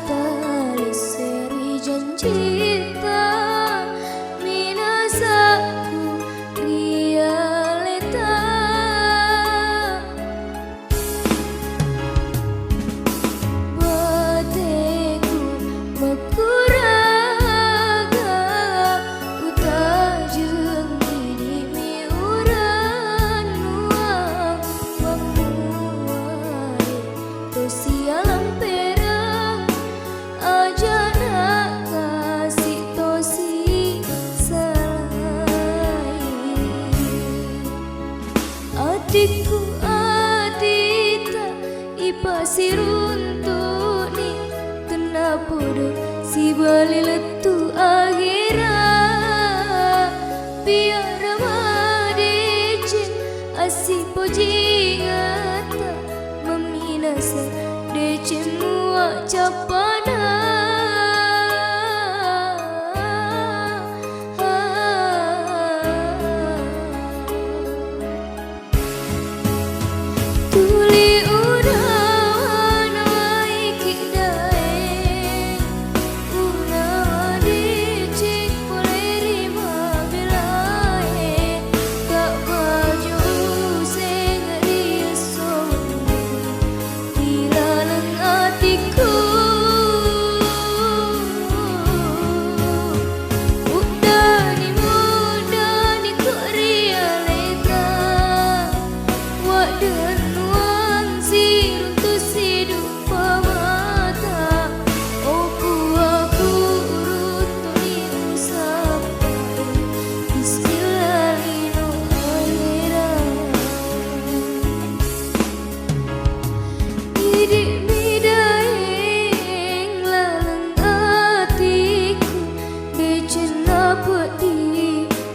tali seri janjita minasaku realita bateku makuraga utajeng dimi uran nuang wamuai tosi alam perang ajana kasih tosi salai adikku adita ipasiruntuni tenapodo si bali letu akhirat biar madece asih pojingata meminasa dece mua capana tuli unawan waiki dae unawan dicik boleh rima belae tak baju sengeri sonu dilaleng hatiku udani mudani kok realita wadan nuang siruntu sidup pamata oku aku rutuni sampai bismillah lino akhirat idik midaeng laleng hatiku becen apa di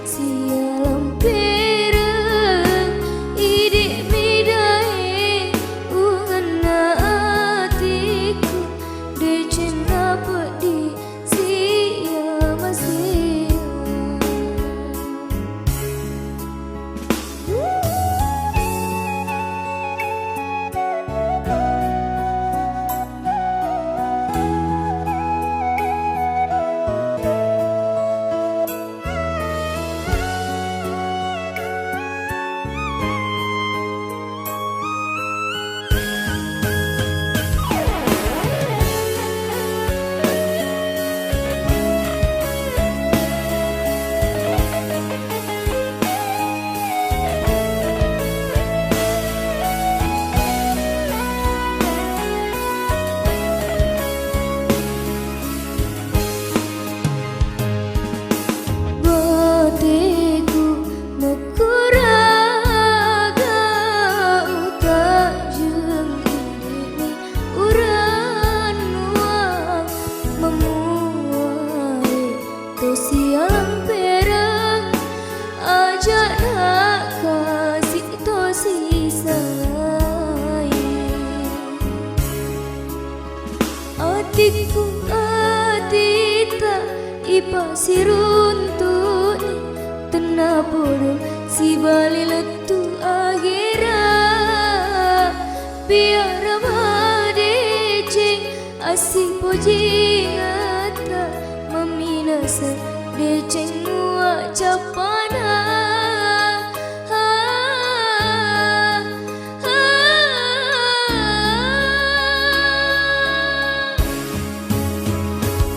sialam perang idik midaeng ungana hatiku becen apa di siam masih bateku makuraga utajeng dimi uran nuang memuai tosi alam perang ajana kasih tosi salai adikku adita ipasiruntuni tenapodo si bali letu akhirat biar madece asih pojingata meminasa deceng mua capana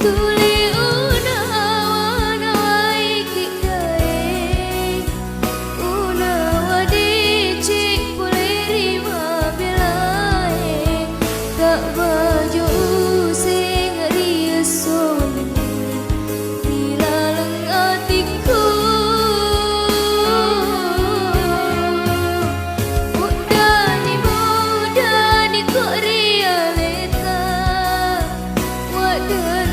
tuli unawan waiki dae unawan dicik boleh rima belae tak baju sengeri sonu dilaleng hatiku udani mudani kok realita wadan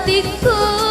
hatiku